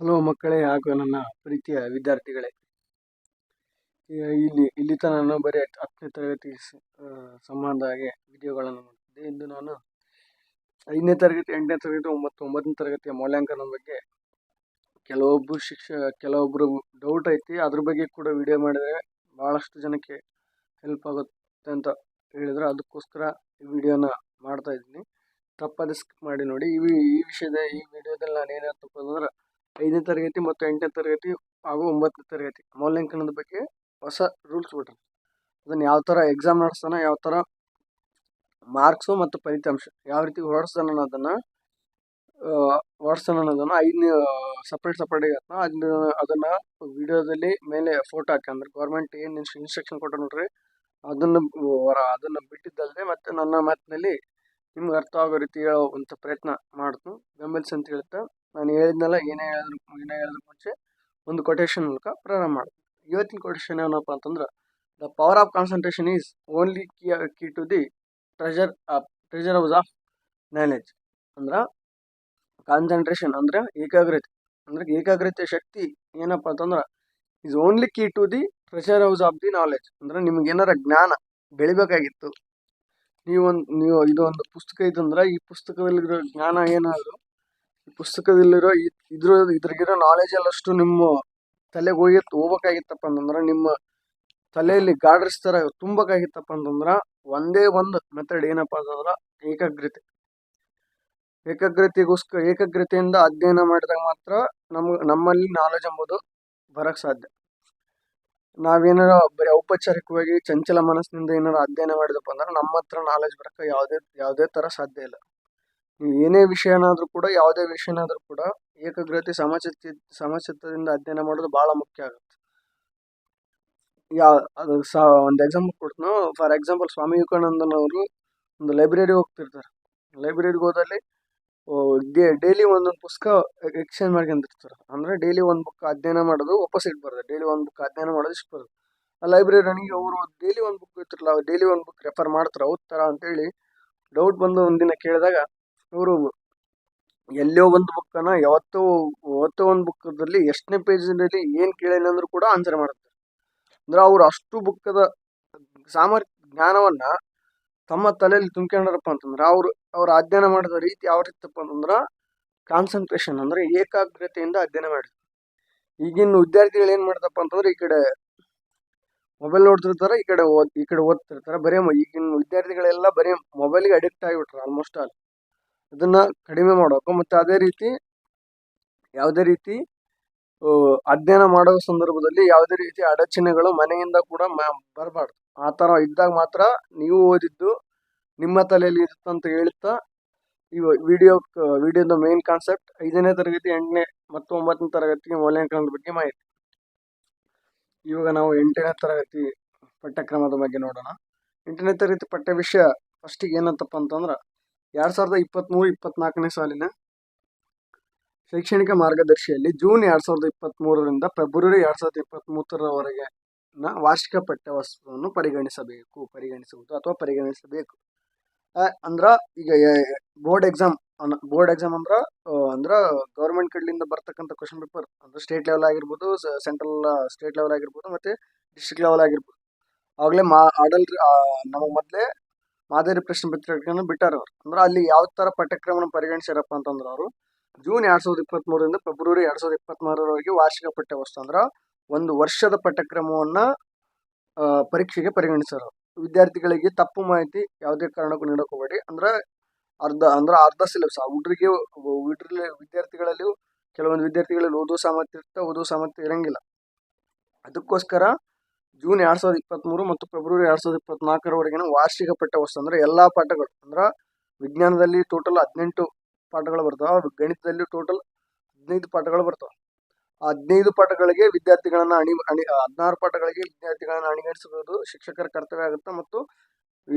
Hello ಮಕ್ಕಳೇ ಹಾಗೂ ನನ್ನ ಪ್ರೀತಿಯ ವಿದ್ಯಾರ್ಥಿಗಳೇ. ಇಲ್ಲಿ ತನಕ ನಾನು ಬರೀ 10ನೇ ತರಗತಿ ಸಂಬಂಧ ಹಾಗೆ ವಿಡಿಯೋಗಳನ್ನು ಮಾಡ್ತಿದ್ದೆ. ಇಂದು ನಾನು 5ನೇ ತರಗತಿ, 8ನೇ ತರಗತಿ ಮತ್ತು 9ನೇ ತರಗತಿಯ ಮೌಲ್ಯಾಂಕನ ಬಗ್ಗೆ ಕೆಲವೊಬ್ರು ಡೌಟ್ ಐತಿ, ಅದ್ರ ಬಗ್ಗೆ ಕೂಡ ವಿಡಿಯೋ ಮಾಡಿದರೆ ಬಹಳಷ್ಟು ಜನಕ್ಕೆ ಹೆಲ್ಪ್ ಆಗುತ್ತೆ ಅಂತ ಹೇಳಿದ್ರು. ಅದಕ್ಕೋಸ್ಕರ ಈ ವಿಡಿಯೋನ ಮಾಡ್ತಾ ಇದ್ದೀನಿ. ತಪ್ಪದೆ ಸ್ಕಿಪ್ ಮಾಡಿ ನೋಡಿ. ಈ ವಿಡಿಯೋದಲ್ಲಿ ನಾನು ಏನು ಹೇಳ್ತಪ್ಪ ಅಂದ್ರೆ 5ನೇ ತರಗತಿ ಮತ್ತು 8ನೇ ತರಗತಿ ಹಾಗೂ 9ನೇ ತರಗತಿ ಮೌಲ್ಯಾಂಕನದ ಬಗ್ಗೆ ಹೊಸ ರೂಲ್ಸ್ ಬಿಟ್ರು. ಅದನ್ನು ಯಾವ ಥರ ಎಕ್ಸಾಮ್ ನಡೆಸ್ತಾನ, ಯಾವ ಥರ ಮಾರ್ಕ್ಸು ಮತ್ತು ಫಲಿತಾಂಶ ಯಾವ ರೀತಿ ಹೊರಡಿಸ್ತಾನ ಅನ್ನೋದನ್ನು 5 ಸಪ್ರೇಟ್ ಅದನ್ನು ವಿಡಿಯೋದಲ್ಲಿ ಮೇಲೆ ಫೋಟೋ ಹಾಕಿ, ಅಂದ್ರೆ ಗೌರ್ಮೆಂಟ್ ಏನು ಇನ್ಸ್ಟ್ರಕ್ಷನ್ ಕೊಟ್ಟು ನೋಡ್ರಿ ಅದನ್ನು ಬಿಟ್ಟಿದ್ದಲ್ಲದೆ ಮತ್ತೆ ನನ್ನ ಮಾತಿನಲ್ಲಿ ನಿಮ್ಗೆ ಅರ್ಥ ಆಗೋ ರೀತಿ ಹೇಳುವಂಥ ಪ್ರಯತ್ನ ಮಾಡ್ತು, ಬೆಂಬಲಿಸಿ ಅಂತ ಹೇಳ್ತಾ ನಾನು ಹೇಳಿದ್ನಲ್ಲ. ಏನೇ ಹೇಳಿದ್ರು ಮುಂಚೆ ಒಂದು ಕೊಟೇಶನ್ ಮೂಲಕ ಪ್ರಾರಂಭ ಮಾಡ್ತೀನಿ. ಇವತ್ತಿನ ಕೊಟೇಶನ್ ಏನಪ್ಪ ಅಂತಂದ್ರೆ, the power of concentration is only key to the treasure house of knowledge. ಅಂದ್ರೆ ಕಾನ್ಸಂಟ್ರೇಷನ್ ಅಂದ್ರೆ ಏಕಾಗ್ರತೆ ಶಕ್ತಿ ಏನಪ್ಪ ಅಂತಂದ್ರೆ is only key to the treasure house of the knowledge. ಅಂದ್ರೆ ನಿಮ್ಗೆ ಏನಾರ ಜ್ಞಾನ ಬೆಳಿಬೇಕಾಗಿತ್ತು, ನೀವು ಇದೊಂದು ಪುಸ್ತಕ ಇದಂದ್ರೆ ಈ ಪುಸ್ತಕದಲ್ಲಿರೋ ಜ್ಞಾನ ಏನಾದ್ರು, ಈ ಪುಸ್ತಕದಲ್ಲಿರೋ ಇದ್ರಾಗಿರೋ ನಾಲೆಜ್ ಎಲ್ಲಷ್ಟು ನಿಮ್ಮ ತಲೆಗೆ ಹೋಗ್ಬೇಕಾಗಿತ್ತಪ್ಪ ಅಂತಂದ್ರೆ, ನಿಮ್ಮ ತಲೆಯಲ್ಲಿ ಗಾಡ್ರಿಸ್ ತರ ತುಂಬಬೇಕಾಗಿತ್ತಪ್ಪ ಅಂತಂದ್ರ ಒಂದೇ ಒಂದು ಮೆಥಡ್ ಏನಪ್ಪ ಅಂತಂದ್ರ ಏಕಾಗ್ರತೆಯಿಂದ ಅಧ್ಯಯನ ಮಾಡಿದಾಗ ಮಾತ್ರ ನಮ್ಮಲ್ಲಿ ನಾಲೆಜ್ ಎಂಬುದು ಬರಕ್ ಸಾಧ್ಯ. ನಾವೇನಾರ ಬರೀ ಔಪಚಾರಿಕವಾಗಿ ಚಂಚಲ ಮನಸ್ಸಿನಿಂದ ಏನಾರ ಅಧ್ಯಯನ ಮಾಡಿದಪ್ಪ ಅಂದ್ರೆ ನಮ್ಮ ಹತ್ರ ನಾಲೆಜ್ ಬರಕ ಯಾವುದೇ ತರ ಸಾಧ್ಯ ಇಲ್ಲ. ನೀವು ಏನೇ ವಿಷಯನಾದ್ರೂ ಕೂಡ, ಯಾವುದೇ ವಿಷಯನಾದ್ರೂ ಕೂಡ ಏಕಾಗ್ರತೆ ಸಮಚಿತ್ತದಿಂದ ಅಧ್ಯಯನ ಮಾಡೋದು ಬಹಳ ಮುಖ್ಯ ಆಗುತ್ತೆ. ಒಂದು ಎಕ್ಸಾಂಪಲ್ ಕೊಡ್ತೀನಿ. ಫಾರ್ ಎಕ್ಸಾಂಪಲ್, ಸ್ವಾಮಿ ವಿವೇಕಾನಂದನವರು ಒಂದು ಲೈಬ್ರರಿ ಹೋಗ್ತಿರ್ತಾರೆ. ಲೈಬ್ರರಿಗೆ ಹೋದಲ್ಲಿ ಡೈಲಿ ಒಂದೊಂದು ಪುಸ್ತಕ ಎಕ್ಸ್ಚೇಂಜ್ ಮಾಡ್ಕೊಂಡಿರ್ತಾರೆ. ಅಂದ್ರೆ ಡೈಲಿ ಒಂದು ಬುಕ್ ಅಧ್ಯಯನ ಮಾಡೋದು ಆಪೋಸಿಟ್ ಬರ್ತದೆ, ಡೈಲಿ ಒಂದು ಬುಕ್ ಅಧ್ಯಯನ ಮಾಡೋದು ಇಷ್ಟು ಬರ್ತದೆ. ಆ ಲೈಬ್ರರಿಯನಿಗೆ ಅವರು ಡೈಲಿ ಒಂದು ಬುಕ್ ಇರ್ತಿರಲ್ಲ, ಡೈಲಿ ಒಂದು ಬುಕ್ ರೆಫರ್ ಮಾಡ್ತಾರೆ ಓದ್ತಾರ ಅಂತೇಳಿ ಡೌಟ್ ಬಂದು ಒಂದಿನ ಕೇಳಿದಾಗ, ಅವರು ಎಲ್ಲೋ ಒಂದು ಬುಕ್ಕನ್ನ ಯಾವತ್ತೋ ಒಂದು ಬುಕ್ಕದಲ್ಲಿ ಎಷ್ಟನೇ ಪೇಜಿನಲ್ಲಿ ಏನು ಕೇಳೇನಂದ್ರೂ ಕೂಡ ಆನ್ಸರ್ ಮಾಡುತ್ತೆ. ಅಂದ್ರೆ ಅವ್ರು ಅಷ್ಟು ಬುಕ್ಕದ ಜ್ಞಾನವನ್ನ ತಮ್ಮ ತಲೆಯಲ್ಲಿ ತುಂಬ್ಕೊಂಡ್ರಪ್ಪ ಅಂತಂದ್ರ ಅವ್ರ ಅಧ್ಯಯನ ಮಾಡಿದ ರೀತಿ ಯಾವ ರೀತಿಪ್ಪ ಅಂತಂದ್ರ ಕಾನ್ಸಂಟ್ರೇಷನ್ ಅಂದ್ರೆ ಏಕಾಗ್ರತೆಯಿಂದ ಅಧ್ಯಯನ ಮಾಡಿದ್ರು. ಈಗಿನ ವಿದ್ಯಾರ್ಥಿಗಳು ಏನ್ ಮಾಡ್ತಪ್ಪ ಅಂತಂದ್ರೆ, ಈ ಕಡೆ ಮೊಬೈಲ್ ನೋಡ್ತಿರ್ತಾರ, ಈ ಕಡೆ ಓದ್ತಿರ್ತಾರ. ಈಗಿನ ವಿದ್ಯಾರ್ಥಿಗಳೆಲ್ಲ ಬರೀ ಮೊಬೈಲ್ಗೆ ಅಡಿಕ್ಟ್ ಆಗಿಬಿಟ್ರು ಆಲ್ಮೋಸ್ಟ್ ಆಲ್. ಅದನ್ನ ಕಡಿಮೆ ಮಾಡೋಕು, ಮತ್ತೆ ಯಾವುದೇ ರೀತಿ ಅಧ್ಯಯನ ಮಾಡೋ ಸಂದರ್ಭದಲ್ಲಿ ಯಾವುದೇ ರೀತಿ ಅಡಚಣೆಗಳು ಮನೆಯಿಂದ ಕೂಡ ಬರಬಾರ್ದು. ಆ ತರ ಇದ್ದಾಗ ಮಾತ್ರ ನೀವು ಓದಿದ್ದು ನಿಮ್ಮ ತಲೆಯಲ್ಲಿ ಇರುತ್ತೆ ಅಂತ ಹೇಳ್ತಾ, ಈ ವಿಡಿಯೋದ ಮೇನ್ ಕಾನ್ಸೆಪ್ಟ್ 5ನೇ ತರಗತಿ, 8ನೇ ಮತ್ತು 9ನೇ ತರಗತಿಗೆ ಮೌಲ್ಯಾಂಕನದ ಬಗ್ಗೆ ಮಾಹಿತಿ. ಇವಾಗ ನಾವು 8ನೇ ತರಗತಿ ಪಠ್ಯಕ್ರಮದ ಬಗ್ಗೆ ನೋಡೋಣ. 8ನೇ ತರಗತಿ ಪಠ್ಯ ವಿಷಯ ಫಸ್ಟಿಗೆ ಏನಂತಪ್ಪ ಅಂತಂದ್ರ, 2023-24ನೇ ಸಾಲಿನ ಶೈಕ್ಷಣಿಕ ಮಾರ್ಗದರ್ಶಿಯಲ್ಲಿ ಜೂನ್ 2023ರಿಂದ ಫೆಬ್ರವರಿ 2023ರವರೆಗೆ ವಾರ್ಷಿಕ ಪಠ್ಯವಸ್ತುವನ್ನು ಪರಿಗಣಿಸಬೇಕು. ಅಂದ್ರ ಈಗ ಬೋರ್ಡ್ ಎಕ್ಸಾಮ್ ಅಂದ್ರ ಗೌರ್ಮೆಂಟ್ ಕಡೆಯಿಂದ ಬರ್ತಕ್ಕಂಥ ಕ್ವಶನ್ ಪೇಪರ್, ಅಂದ್ರೆ ಸ್ಟೇಟ್ ಲೆವೆಲ್ ಆಗಿರ್ಬೋದು, ಸ್ಟೇಟ್ ಲೆವೆಲ್ ಆಗಿರ್ಬೋದು, ಮತ್ತೆ ಡಿಸ್ಟ್ರಿಕ್ಟ್ ಲೆವೆಲ್ ಆಗಿರ್ಬೋದು. ಆಗ್ಲೇ ನಮಗೆ ಮೊದಲೇ ಮಾದರಿ ಪ್ರಶ್ನೆ ಪತ್ರಿಕೆಯನ್ನು ಬಿಟ್ಟಾರ ಅವ್ರು. ಅಂದ್ರೆ ಅಲ್ಲಿ ಯಾವ ತರ ಪಠ್ಯಕ್ರಮನ ಪರಿಗಣಿಸ್ಯಾರಪ್ಪ ಅಂತಂದ್ರೆ, ಅವರು ಜೂನ್ 2023ರಿಂದ ಫೆಬ್ರವರಿ 2024ರವರೆಗೆ ವಾರ್ಷಿಕ ಪಠ್ಯವಸ್ತು ಅಂದ್ರ ಒಂದು ವರ್ಷದ ಪಠ್ಯಕ್ರಮವನ್ನ ಪರೀಕ್ಷೆಗೆ ಪರಿಗಣಿಸ್ಯಾರ. ವಿದ್ಯಾರ್ಥಿಗಳಿಗೆ ತಪ್ಪು ಮಾಹಿತಿ ಯಾವುದೇ ಕಾರಣಕ್ಕೂ ನೀಡಕ್ ಹೋಗಬೇಡಿ. ಅರ್ಧ ಸಿಲೆಬಸ್ ವಿದ್ಯಾರ್ಥಿಗಳಲ್ಲಿ ಕೆಲವೊಂದು ವಿದ್ಯಾರ್ಥಿಗಳಲ್ಲಿ ಓದೋ ಸಾಮರ್ಥ್ಯ ಇರಂಗಿಲ್ಲ. ಅದಕ್ಕೋಸ್ಕರ ಜೂನ್ 2023 ಮತ್ತು ಫೆಬ್ರವರಿ 2024ರವರೆಗಿನ ವಾರ್ಷಿಕ ಪಠ್ಯವಸ್ತು ಅಂದ್ರೆ ಎಲ್ಲಾ ಪಾಠಗಳು, ಅಂದ್ರ ವಿಜ್ಞಾನದಲ್ಲಿ ಟೋಟಲ್ 18 ಪಾಠಗಳು ಬರ್ತಾವ, ಗಣಿತದಲ್ಲಿ ಟೋಟಲ್ 15 ಪಾಠಗಳು ಬರ್ತಾವ. ಆ 15 ಪಾಠಗಳಿಗೆ ವಿದ್ಯಾರ್ಥಿಗಳನ್ನ 16 ಪಾಠಗಳಿಗೆ ವಿದ್ಯಾರ್ಥಿಗಳನ್ನ ಅಣಿಗಣಿಸುವುದು ಶಿಕ್ಷಕರ ಕರ್ತವ್ಯ ಆಗುತ್ತೆ. ಮತ್ತು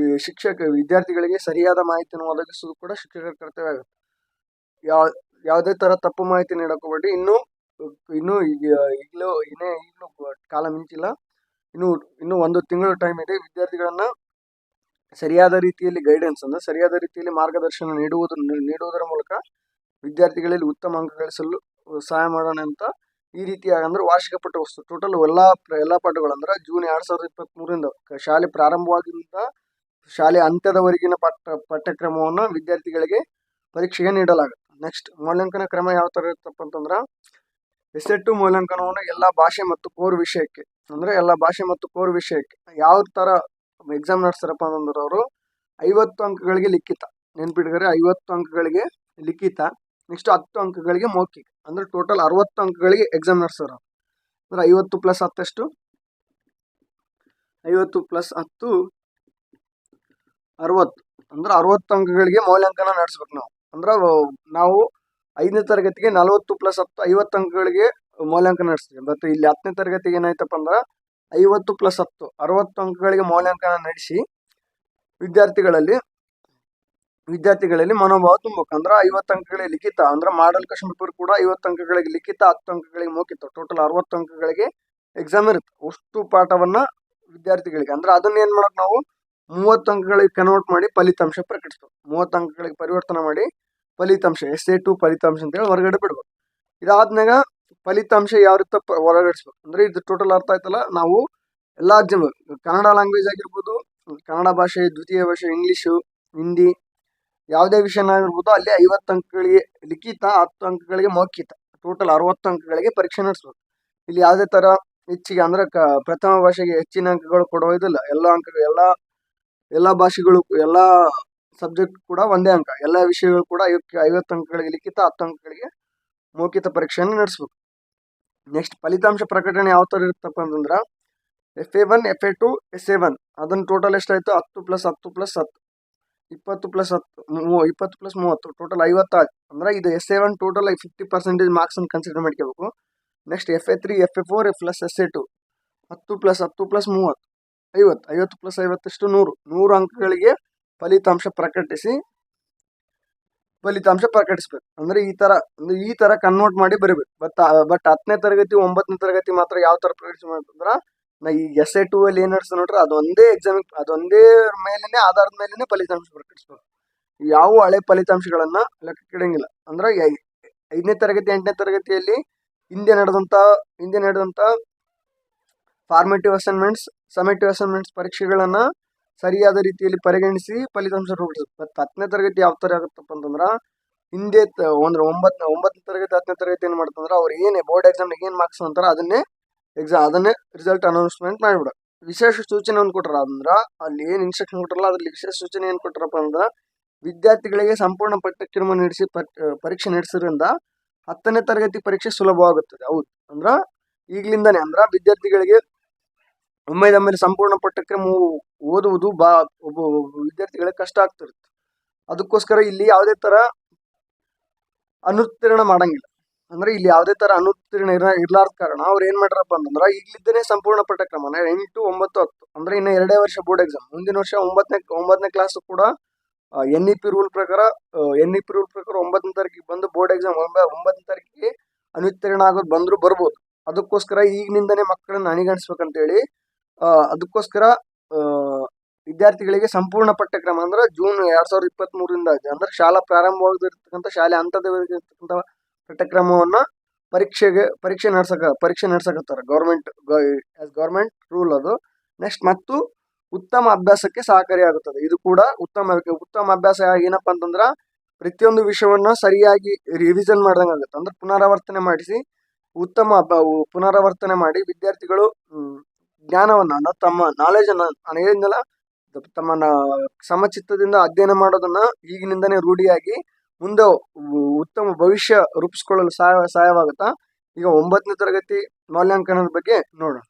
ವಿದ್ಯಾರ್ಥಿಗಳಿಗೆ ಸರಿಯಾದ ಮಾಹಿತಿಯನ್ನು ಒದಗಿಸುವುದು ಕೂಡ ಶಿಕ್ಷಕರ ಕರ್ತವ್ಯ ಆಗುತ್ತೆ. ಯಾವುದೇ ತರ ತಪ್ಪು ಮಾಹಿತಿ ನೀಡಕ್ ಹೋಗಬೇಡಿ. ಇನ್ನು ಈಗಲೂ ಕಾಲ ಮಿಂಚಿಲ್ಲ. ಇನ್ನು 1 ತಿಂಗಳು ಟೈಮ್ ಇದೆ. ವಿದ್ಯಾರ್ಥಿಗಳನ್ನ ಸರಿಯಾದ ರೀತಿಯಲ್ಲಿ ಗೈಡೆನ್ಸ್ ಸರಿಯಾದ ರೀತಿಯಲ್ಲಿ ಮಾರ್ಗದರ್ಶನ ನೀಡುವುದರ ಮೂಲಕ ವಿದ್ಯಾರ್ಥಿಗಳಲ್ಲಿ ಉತ್ತಮ ಅಂಕ ಗಳಿಸಲು ಸಹಾಯ ಮಾಡೋಣ ಅಂತ ಈ ರೀತಿಯಾಗಿ ಅಂದ್ರೆ ವಾರ್ಷಿಕ ಪಠ್ಯವಸ್ತು ಟೋಟಲ್ ಎಲ್ಲಾ ಪಾಠಗಳು ಅಂದ್ರೆ ಜೂನ್ 2023ರಿಂದ ಶಾಲೆ ಪ್ರಾರಂಭವಾಗಿಂದ ಶಾಲೆ ಅಂತ್ಯದವರೆಗಿನ ಪಠ್ಯಕ್ರಮವನ್ನು ವಿದ್ಯಾರ್ಥಿಗಳಿಗೆ ಪರೀಕ್ಷೆಗೆ ನೀಡಲಾಗುತ್ತೆ. ನೆಕ್ಸ್ಟ್ ಮೌಲ್ಯಾಂಕನ ಕ್ರಮ ಯಾವ ತರ ಇರುತ್ತಪ್ಪ ಅಂತಂದ್ರ ಎಸ್ಸೆ2 ಮೌಲ್ಯಾಂಕನವನ್ನು ಎಲ್ಲಾ ಭಾಷೆ ಮತ್ತು ಕೋರ್ ವಿಷಯಕ್ಕೆ ಯಾವ ತರ ಎಕ್ಸಾಮ್ ನಡೆಸ್ತಾರಪ್ಪ ಅಂತಂದ್ರೆ ಅವರು 50 ಅಂಕಗಳಿಗೆ ಲಿಖಿತ, ನೆನ್ಪಿಟ್ಕೊರಿ 50 ಅಂಕಗಳಿಗೆ ಲಿಖಿತ, ನೆಕ್ಸ್ಟ್ 10 ಅಂಕಗಳಿಗೆ ಮೌಖಿಕ, ಅಂದ್ರೆ ಟೋಟಲ್ 60 ಅಂಕಗಳಿಗೆ ಎಕ್ಸಾಮ್ ನಡೆಸ್ತಾರ. ಅಂದ್ರೆ 50 + 10 ಎಷ್ಟು? 50 + 10 60, ಅಂದ್ರೆ 60 ಅಂಕಗಳಿಗೆ ಮೌಲ್ಯಾಂಕನ ನಡೆಸ್ಬೇಕು ನಾವು. ಅಂದ್ರೆ ನಾವು 5ನೇ ತರಗತಿಗೆ 40 + 10 50 ಅಂಕಗಳಿಗೆ ಮೌಲ್ಯಾಂಕನ ನಡೆಸ್ತೀವಿ. ಬಟ್ ಇಲ್ಲಿ 10ನೇ ತರಗತಿಗೆ ಏನಾಯ್ತಪ್ಪ ಅಂದ್ರೆ 50 + 10 60 ಅಂಕಗಳಿಗೆ ಮೌಲ್ಯಾಂಕನ ನಡೆಸಿ ವಿದ್ಯಾರ್ಥಿಗಳಲ್ಲಿ ಮನೋಭಾವ ತುಂಬಬೇಕು. ಅಂದ್ರೆ 50 ಅಂಕಗಳಿಗೆ ಲಿಖಿತ, ಅಂದ್ರೆ ಮಾಡಲ್ ಕ್ವಶನ್ ಪೇಪರ್ ಕೂಡ 50 ಅಂಕಗಳಿಗೆ ಲಿಖಿತ, 10 ಅಂಕಗಳಿಗೆ ಮೌಖಿಕ, ಟೋಟಲ್ 60 ಅಂಕಗಳಿಗೆ ಎಕ್ಸಾಮ್ ಇರುತ್ತೆ. ಅಷ್ಟು ಪಾಠವನ್ನ ವಿದ್ಯಾರ್ಥಿಗಳಿಗೆ ಅಂದ್ರೆ ಅದನ್ನ ಏನ್ ಮಾಡಕ್ ನಾವು 30 ಅಂಕಗಳಿಗೆ ಕನ್ವರ್ಟ್ ಮಾಡಿ ಫಲಿತಾಂಶ ಪ್ರಕಟಿಸ್ಬೇಕು. 30 ಅಂಕಗಳಿಗೆ ಪರಿವರ್ತನೆ ಮಾಡಿ ಫಲಿತಾಂಶ ಎಸ್ಸೆ2 ಫಲಿತಾಂಶ ಅಂತ ಹೇಳಿ ಹೊರಗಡೆ ಬಿಡ್ಬೇಕು. ಇದಾದ್ಮೇಲೆ ಫಲಿತಾಂಶ ಯಾವ ರೀತಿ ಹೊರಗಡಿಸ್ಬೇಕು ಅಂದ್ರೆ ಇದು ಟೋಟಲ್ ಅರ್ಥ ಆಯ್ತಲ್ಲ. ನಾವು ಎಲ್ಲಾ ಕನ್ನಡ ಲ್ಯಾಂಗ್ವೇಜ್ ಆಗಿರ್ಬೋದು, ಕನ್ನಡ ಭಾಷೆ, ದ್ವಿತೀಯ ಭಾಷೆ, ಇಂಗ್ಲಿಷು, ಹಿಂದಿ, ಯಾವುದೇ ವಿಷಯನಾಗಿರ್ಬೋದು ಅಲ್ಲಿ 50 ಅಂಕಗಳಿಗೆ ಲಿಖಿತ, 10 ಅಂಕಗಳಿಗೆ ಮೌಖಿಕ, ಟೋಟಲ್ 60 ಅಂಕಗಳಿಗೆ ಪರೀಕ್ಷೆ ನಡೆಸ್ಬೇಕು. ಇಲ್ಲಿ ಯಾವುದೇ ತರ ಹೆಚ್ಚಿಗೆ ಅಂದ್ರೆ ಪ್ರಥಮ ಭಾಷೆಗೆ ಹೆಚ್ಚಿನ ಅಂಕಗಳು ಕೊಡುವುದಿಲ್ಲ. ಎಲ್ಲಾ ಭಾಷೆಗಳು ಎಲ್ಲಾ ಸಬ್ಜೆಕ್ಟ್ ಕೂಡ ಒಂದೇ ಅಂಕ, ಎಲ್ಲಾ ವಿಷಯಗಳು ಕೂಡ 50 ಅಂಕಗಳಿಗೆ ಲಿಖಿತ, 10 ಅಂಕಗಳಿಗೆ ಮೌಖಿಕ ಪರೀಕ್ಷೆಯನ್ನು ನಡೆಸಬೇಕು. ನೆಕ್ಸ್ಟ್ ಫಲಿತಾಂಶ ಪ್ರಕಟಣೆ ಯಾವ ತರ ಇರುತ್ತಪ್ಪ ಅಂತಂದ್ರ FA1 FA2 SA1 ಅದನ್ನ ಟೋಟಲ್ ಎಷ್ಟಾಯ್ತು 10 + 10 + 10 20 + 10 20 + 30 ಟೋಟಲ್ 50 ಆಯ್ತು. ಅಂದ್ರೆ ಇದು SA1 ಟೋಟಲ್ 50% ಮಾರ್ಕ್ಸ್ ಅನ್ನು ಕನ್ಸಿಡರ್ ಮಾಡ್ಕೋಬೇಕು. ನೆಕ್ಸ್ಟ್ FA3 FA4 + SA2 10 + 10 + 30 50 + 50 ಎಷ್ಟು 100 ಅಂಕಗಳಿಗೆ ಫಲಿತಾಂಶ ಪ್ರಕಟಿಸ್ಬೇಕು. ಅಂದ್ರೆ ಈ ತರ ಕನ್ವರ್ಟ್ ಮಾಡಿ ಬರೀಬೇಕು. ಬಟ್ 10ನೇ ತರಗತಿ 9ನೇ ತರಗತಿ ಮಾತ್ರ ಯಾವ ತರ ಪ್ರಕಟಿಸ್ಬೇಕು ಅಂತಂದ್ರ ಈ ಎಸ್ಸೆ2 ಅಲ್ಲಿ ಏನ್ ನಡೆಸ್ತಾರೆ ನೋಡ್ರಿ, ಅದೊಂದೇ ಆಧಾರದ ಮೇಲೆನೆ ಫಲಿತಾಂಶ ಪ್ರಕಟಿಸ್ಬೇಕು. ಯಾವ ಹಳೆ ಫಲಿತಾಂಶಗಳನ್ನ ಲೆಕ್ಕಕ್ಕೆ ಇಡಂಗಿಲ್ಲ. ಅಂದ್ರೆ 5ನೇ ತರಗತಿ 8ನೇ ತರಗತಿಯಲ್ಲಿ ಹಿಂದೆ ನಡೆದಂತ ಫಾರ್ಮೇಟಿವ್ ಅಸೈನ್ಮೆಂಟ್ಸ್, ಸಮೇಟಿವ್ ಅಸೈನ್ಮೆಂಟ್ಸ್ ಪರೀಕ್ಷೆಗಳನ್ನ ಸರಿಯಾದ ರೀತಿಯಲ್ಲಿ ಪರಿಗಣಿಸಿ ಫಲಿತಾಂಶ ರೂಪಿಸಬೇಕು. ಮತ್ತೆ 10ನೇ ತರಗತಿ ಯಾವ ತರ ಆಗುತ್ತಪ್ಪ ಅಂತಂದ್ರ ಹಿಂದೆ ಅಂದ್ರೆ 9ನೇ ತರಗತಿ 10ನೇ ತರಗತಿ ಏನ್ ಮಾಡ್ತಂದ್ರ ಅವ್ರು ಏನೇ ಬೋರ್ಡ್ ಎಕ್ಸಾಮ್ ಏನ್ ಮಾರ್ಕ್ಸ್ ಅಂತಾರ ಅದನ್ನೇ ರಿಸಲ್ಟ್ ಅನೌನ್ಸ್ಮೆಂಟ್ ಮಾಡಿಬಿಡ. ವಿಶೇಷ ಸೂಚನೆ ಒಂದು ಕೊಟ್ಟಾರ. ಅಂದ್ರ ಅಲ್ಲಿ ಏನ್ ಇನ್ಸ್ಟ್ರಕ್ಷನ್ ಕೊಟ್ಟಾರಲ್ಲ ಅದ್ರಲ್ಲಿ ವಿಶೇಷ ಸೂಚನೆ ಏನ್ ಕೊಟ್ಟಾರಪ್ಪ ಅಂದ್ರ ವಿದ್ಯಾರ್ಥಿಗಳಿಗೆ ಸಂಪೂರ್ಣ ಪಠ್ಯಕ್ರಮ ನಡೆಸಿ ಪರೀಕ್ಷೆ ನಡೆಸೋದ್ರಿಂದ 10ನೇ ತರಗತಿ ಪರೀಕ್ಷೆ ಸುಲಭವಾಗುತ್ತದೆ. ಹೌದು, ಅಂದ್ರ ಈಗ್ಲಿಂದಾನೆ ಅಂದ್ರ ವಿದ್ಯಾರ್ಥಿಗಳಿಗೆ ಒಮ್ಮೆದೊಮ್ಮೆಲೆ ಸಂಪೂರ್ಣ ಪಠ್ಯಕ್ರಮ ಓದುವುದು ಒಬ್ಬ ವಿದ್ಯಾರ್ಥಿಗಳಿಗೆ ಕಷ್ಟ ಆಗ್ತಿರುತ್ತೆ. ಅದಕ್ಕೋಸ್ಕರ ಇಲ್ಲಿ ಯಾವುದೇ ತರ ಅನುತ್ತೀರ್ಣ ಮಾಡಂಗಿಲ್ಲ. ಅಂದ್ರೆ ಇಲ್ಲಿ ಯಾವುದೇ ತರ ಅನುತ್ತೀರ್ಣ ಇರ್ಲಾರ್ದ ಕಾರಣ ಅವ್ರು ಏನ್ ಮಾಡ್ಯಾರಪ್ಪ ಅಂತಂದ್ರ ಈಗ್ಲಿದ್ದಾನೆ ಸಂಪೂರ್ಣ ಪಠ್ಯಕ್ರಮ 8, 9, 10 ಅಂದ್ರೆ ಇನ್ನ 2 ವರ್ಷ ಬೋರ್ಡ್ ಎಕ್ಸಾಮ್, ಮುಂದಿನ ವರ್ಷ 9ನೇ ಕ್ಲಾಸ್ ಕೂಡ NEP ರೂಲ್ ಪ್ರಕಾರ 9ನೇ ತಾರೀಕಿಗೆ ಬಂದು ಬೋರ್ಡ್ ಎಕ್ಸಾಮ್ 9ನೇ ತಾರೀಕಿಗೆ ಅನುತ್ತೀರ್ಣ ಆಗೋದು ಬಂದ್ರು ಬರ್ಬೋದು. ಅದಕ್ಕೋಸ್ಕರ ಈಗಿನಿಂದನೇ ಮಕ್ಕಳನ್ನ ಅಣಿಗಣಿಸ್ಬೇಕಂತ ಹೇಳಿ ಅದಕ್ಕೋಸ್ಕರ ವಿದ್ಯಾರ್ಥಿಗಳಿಗೆ ಸಂಪೂರ್ಣ ಪಠ್ಯಕ್ರಮ ಅಂದ್ರೆ ಜೂನ್ 2023ರಿಂದ ಅಂದ್ರೆ ಶಾಲಾ ಪ್ರಾರಂಭವಾಗಿರ್ತಕ್ಕಂಥ ಶಾಲೆ ಹಂತದಲ್ಲಿರ್ತಕ್ಕಂಥ ಪಠ್ಯಕ್ರಮವನ್ನ ಪರೀಕ್ಷೆ ನಡ್ಸಕತ್ತಾರ ಗೌರ್ಮೆಂಟ್ ರೂಲ್ ಅದು. ನೆಕ್ಸ್ಟ್ ಮತ್ತು ಉತ್ತಮ ಅಭ್ಯಾಸಕ್ಕೆ ಸಹಕಾರಿಯಾಗುತ್ತದೆ. ಇದು ಕೂಡ ಉತ್ತಮ ಅಭ್ಯಾಸ ಏನಪ್ಪಾ ಅಂತಂದ್ರ ಪ್ರತಿಯೊಂದು ವಿಷಯವನ್ನ ಸರಿಯಾಗಿ ರಿವಿಷನ್ ಮಾಡ್ದಂಗ ಆಗುತ್ತೆ. ಅಂದ್ರೆ ಪುನರಾವರ್ತನೆ ಮಾಡಿ ವಿದ್ಯಾರ್ಥಿಗಳು ಜ್ಞಾನವನ್ನ ತಮ್ಮ ನಾಲೆಜ್ ಅನ್ನ ತಮ್ಮ ಸಮಚಿತ್ತದಿಂದ ಅಧ್ಯಯನ ಮಾಡೋದನ್ನ ಈಗಿನಿಂದನೇ ರೂಢಿಯಾಗಿ ಮುಂದೆ ಉತ್ತಮ ಭವಿಷ್ಯ ರೂಪಿಸ್ಕೊಳ್ಳಲು ಸಹಾಯವಾಗುತ್ತಾ. ಈಗ 9ನೇ ತರಗತಿ ಮೌಲ್ಯಾಂಕನದ ಬಗ್ಗೆ ನೋಡೋಣ.